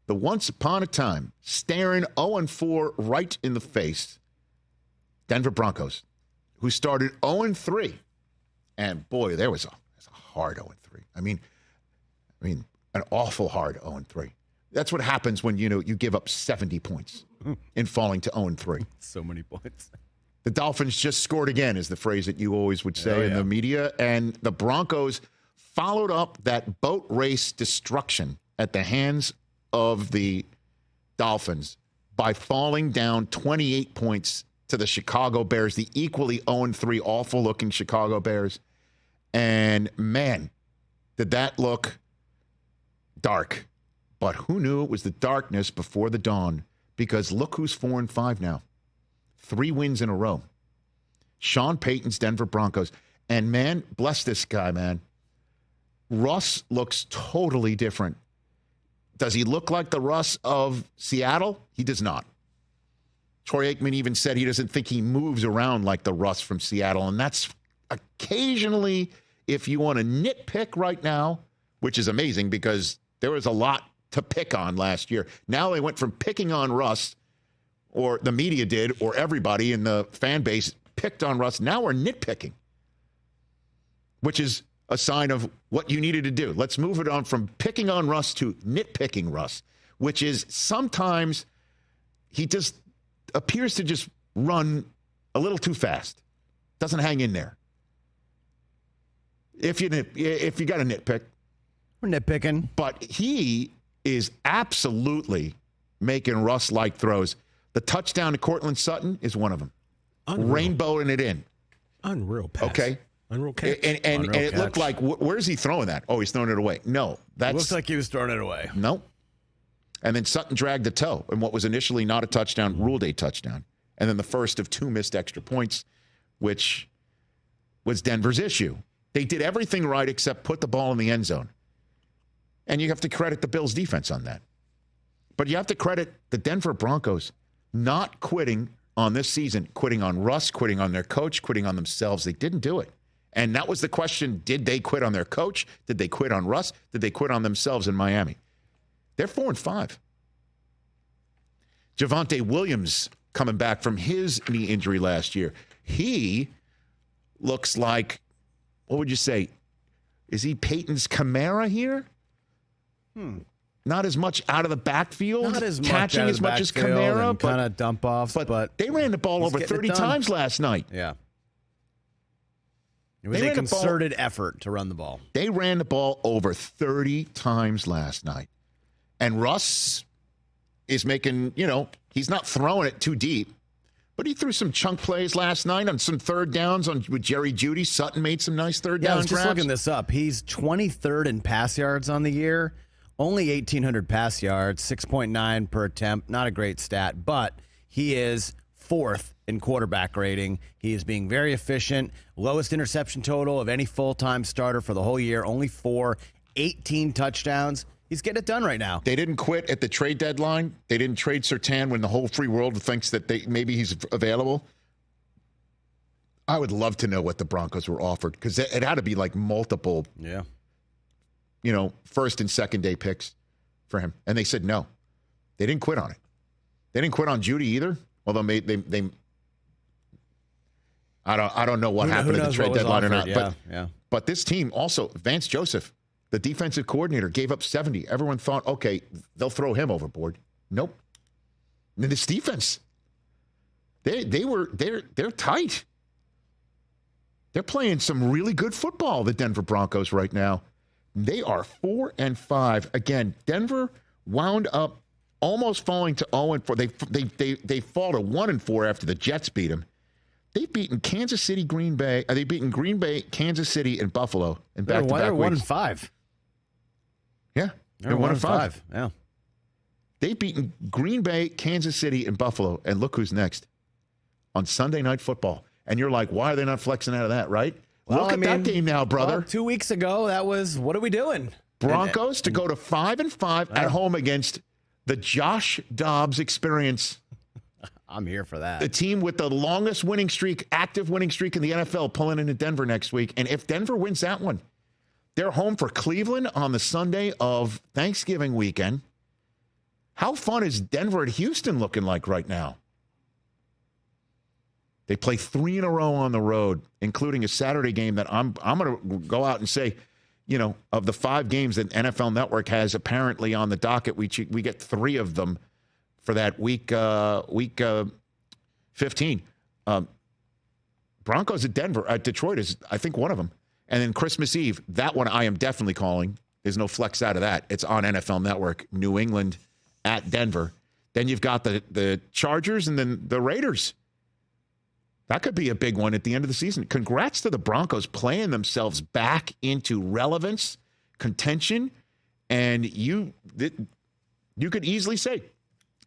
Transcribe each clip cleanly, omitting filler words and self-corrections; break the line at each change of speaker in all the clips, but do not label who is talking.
the once upon a time staring 0-4 right in the face Denver Broncos, who started 0-3. And boy, there was a hard 0-3. I mean, an awful hard 0-3. That's what happens when, you give up 70 points in falling to 0-3.
So many points.
The Dolphins just scored again is the phrase that you always would say in the media. And the Broncos followed up that boat race destruction at the hands of the Dolphins by falling down 28 points to the Chicago Bears, the equally 0-3 awful-looking Chicago Bears. And, man, did that look dark. But who knew it was the darkness before the dawn? Because look who's 4-5 now. 3 wins in a row. Sean Payton's Denver Broncos. And, man, bless this guy, man. Russ looks totally different. Does he look like the Russ of Seattle? He does not. Troy Aikman even said he doesn't think he moves around like the Russ from Seattle. And that's occasionally, if you want to nitpick right now, which is amazing because there was a lot to pick on last year. Now they went from picking on Russ, or the media did, or everybody in the fan base picked on Russ. Now we're nitpicking, which is a sign of what you needed to do. Let's move it on from picking on Russ to nitpicking Russ, which is sometimes he just appears to just run a little too fast. Doesn't hang in there. If you got a nitpick.
We're nitpicking.
But he is absolutely making Russ-like throws. The touchdown to Cortland Sutton is one of them. Rainbowing it in.
Unreal pass.
Okay.
Unreal catch.
And it looked like, where's he throwing that? Oh, he's throwing it away. No.
It looks like he was throwing it away.
No. And then Sutton dragged the toe in what was initially not a touchdown, ruled a touchdown. And then the first of 2 missed extra points, which was Denver's issue. They did everything right except put the ball in the end zone. And you have to credit the Bills' defense on that. But you have to credit the Denver Broncos not quitting on this season, quitting on Russ, quitting on their coach, quitting on themselves. They didn't do it. And that was the question. Did they quit on their coach? Did they quit on Russ? Did they quit on themselves in Miami? They're 4-5. Javonte Williams coming back from his knee injury last year. He looks like, what would you say? Is he Peyton's Kamara here? Not as much out of the backfield,
Not as much
catching
out of
as
the
much as
backfield
Kamara,
and kind of dump offs.
But they ran the ball over 30 times last night.
Yeah. It was a concerted effort to run the ball.
They ran the ball over 30 times last night. And Russ is making, he's not throwing it too deep, but he threw some chunk plays last night on some third downs with Jerry Jeudy. Sutton made some nice third down
I was just
grabs.
looking this up. He's 23rd in pass yards on the year, only 1,800 pass yards, 6.9 per attempt. Not a great stat, but he is 4th in quarterback rating. He is being very efficient. Lowest interception total of any full-time starter for the whole year, only 4, 18 touchdowns. He's getting it done right now.
They didn't quit at the trade deadline. They didn't trade Surtain when the whole free world thinks that maybe he's available. I would love to know what the Broncos were offered because it had to be like multiple, first and second day picks for him. And they said no. They didn't quit on it. They didn't quit on Jeudy either. Although they I don't know what happened at the trade deadline or not. But this team also, Vance Joseph, the defensive coordinator, gave up 70. Everyone thought, okay, they'll throw him overboard. Nope. And this defense, they're tight. They're playing some really good football, the Denver Broncos right now. They are 4-5. Again, Denver wound up almost falling to 0-4. They fall to 1-4 after the Jets beat them. They've beaten Kansas City, Green Bay. They've beaten Green Bay, Kansas City, and Buffalo in back-to-back weeks.
They're 1-5.
Yeah,
they're 1-5. Yeah,
they've beaten Green Bay, Kansas City, and Buffalo. And look who's next on Sunday Night Football. And you're like, why are they not flexing out of that? Right?
Well,
look at that game now, brother.
Well, 2 weeks ago, that was what are we doing?
Broncos to go to 5-5 at home against the Josh Dobbs experience.
I'm here for that.
The team with the longest winning streak, active winning streak in the NFL, pulling into Denver next week. And if Denver wins that one, they're home for Cleveland on the Sunday of Thanksgiving weekend. How fun is Denver at Houston looking like right now? They play 3 in a row on the road, including a Saturday game that I'm going to go out and say, of the 5 games that NFL Network has apparently on the docket, we get 3 of them for that week 15. Broncos at Detroit is, I think, one of them. And then Christmas Eve, that one I am definitely calling. There's no flex out of that. It's on NFL Network, New England at Denver. Then you've got the Chargers and then the Raiders. That could be a big one at the end of the season. Congrats to the Broncos playing themselves back into relevance, contention, and you could easily say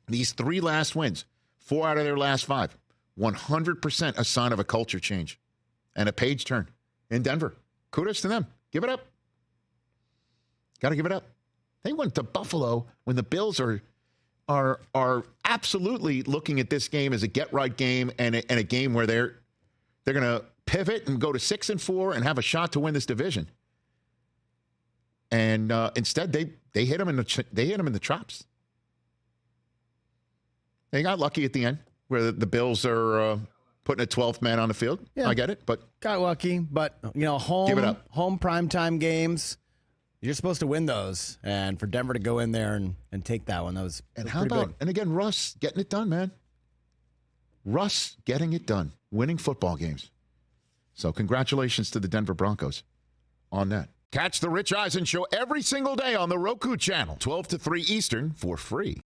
these 3 last wins, 4 out of their last 5, 100% a sign of a culture change and a page turn in Denver. Kudos to them. Give it up. Got to give it up. They went to Buffalo when the Bills are absolutely looking at this game as a get-right game and a game where they're going to pivot and go to 6-4 and have a shot to win this division. And instead, they hit them in the chops. They got lucky at the end where the Bills are putting a 12th man on the field. Yeah. I get it, but
got lucky. But
give it up.
Home primetime games. You're supposed to win those, and for Denver to go in there and take that one, that was
how about big. And again, Russ getting it done, man. Russ getting it done, winning football games. So congratulations to the Denver Broncos on that. Catch the Rich Eisen Show every single day on the Roku channel, 12 to 3 Eastern, for free.